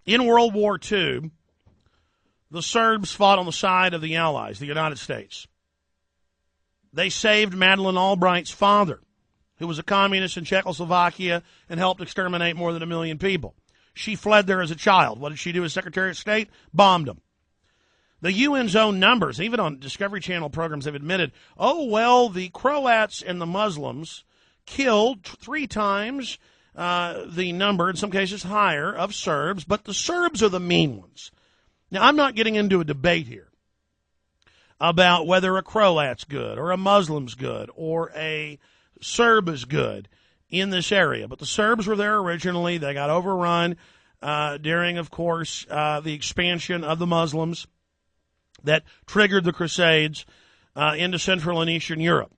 In World War II, the Serbs fought on the side of the Allies, the United States. They saved Madeleine Albright's father, who was a communist in Czechoslovakia and helped exterminate more than 1 million people. She fled there as a child. What did she do as Secretary of State? Bombed them. The UN's own numbers, even on Discovery Channel programs, have admitted, oh, well, the Croats and the Muslims killed 3 times the number, in some cases higher, of Serbs, but the Serbs are the mean ones. Now, I'm not getting into a debate here about whether a Croat's good or a Muslim's good or a Serb is good in this area. But the Serbs were there originally. They got overrun during, of course, the expansion of the Muslims that triggered the Crusades into Central and Eastern Europe.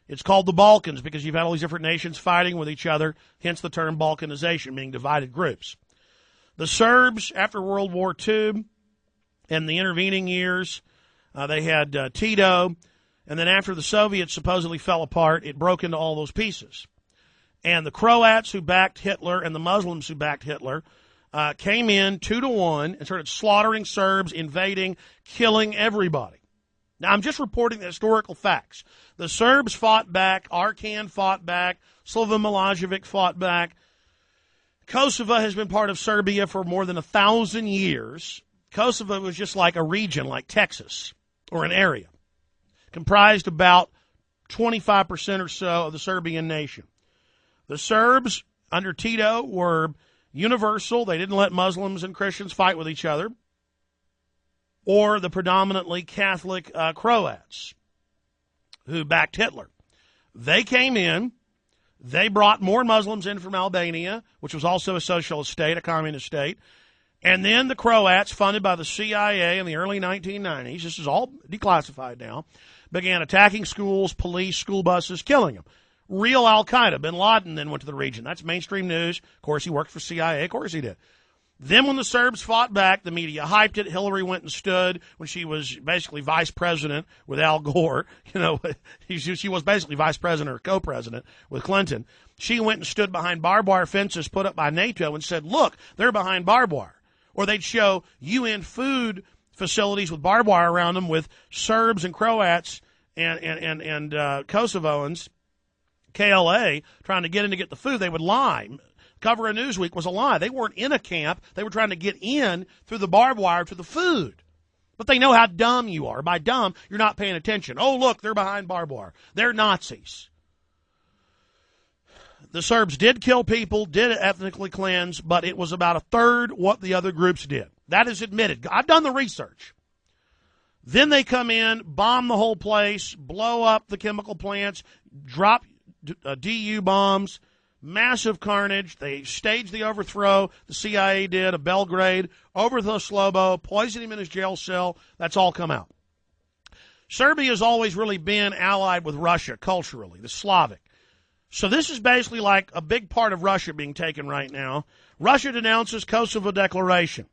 It's called the Balkans because you've had all these different nations fighting with each other, hence the term Balkanization, meaning divided groups. The Serbs, after World War II and the intervening years, they had Tito, and then after the Soviets supposedly fell apart, it broke into all those pieces. And the Croats who backed Hitler and the Muslims who backed Hitler came in 2-1 and started slaughtering Serbs, invading, killing everybody. Now, I'm just reporting the historical facts. The Serbs fought back, Arkan fought back, Slobodan Milosevic fought back. Kosovo has been part of Serbia for more than 1,000 years. Kosovo was just like a region, like Texas, or an area, comprised about 25% or so of the Serbian nation. The Serbs under Tito were universal. They didn't let Muslims and Christians fight with each other, or the predominantly Catholic Croats who backed Hitler. They came in. They brought more Muslims in from Albania, which was also a socialist state, a communist state. And then the Croats, funded by the CIA in the early 1990s, this is all declassified now, began attacking schools, police, school buses, killing them. Real Al-Qaeda. Bin Laden then went to the region. That's mainstream news. Of course, he worked for CIA. Of course he did. Then when the Serbs fought back, the media hyped it. Hillary went and stood when she was basically vice president with Al Gore. You know, she was basically vice president or co-president with Clinton. She went and stood behind barbed wire fences put up by NATO and said, look, they're behind barbed wire. Or they'd show UN food facilities with barbed wire around them with Serbs and Croats and Kosovoans, KLA, trying to get in to get the food. They would lie. Cover of Newsweek was a lie. They weren't in a camp. They were trying to get in through the barbed wire to the food. But they know how dumb you are. By dumb, you're not paying attention. Oh, look, they're behind barbed wire. They're Nazis. The Serbs did kill people, did ethnically cleanse, but it was about a third what the other groups did. That is admitted. I've done the research. Then they come in, bomb the whole place, blow up the chemical plants, drop DU bombs, massive carnage. They staged the overthrow, the CIA did, of Belgrade, overthrow Slobo, poison him in his jail cell. That's all come out. Serbia has always really been allied with Russia culturally, the Slavic. So this is basically like a big part of Russia being taken right now. Russia denounces Kosovo Declaration.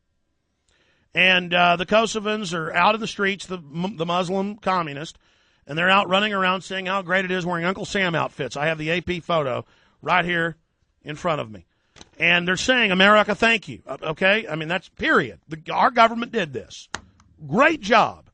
And the Kosovans are out in the streets, the Muslim communist, and they're out running around saying how great it is wearing Uncle Sam outfits. I have the AP photo right here in front of me. And they're saying, America, thank you. Okay? I mean, that's period. Our government did this. Great job.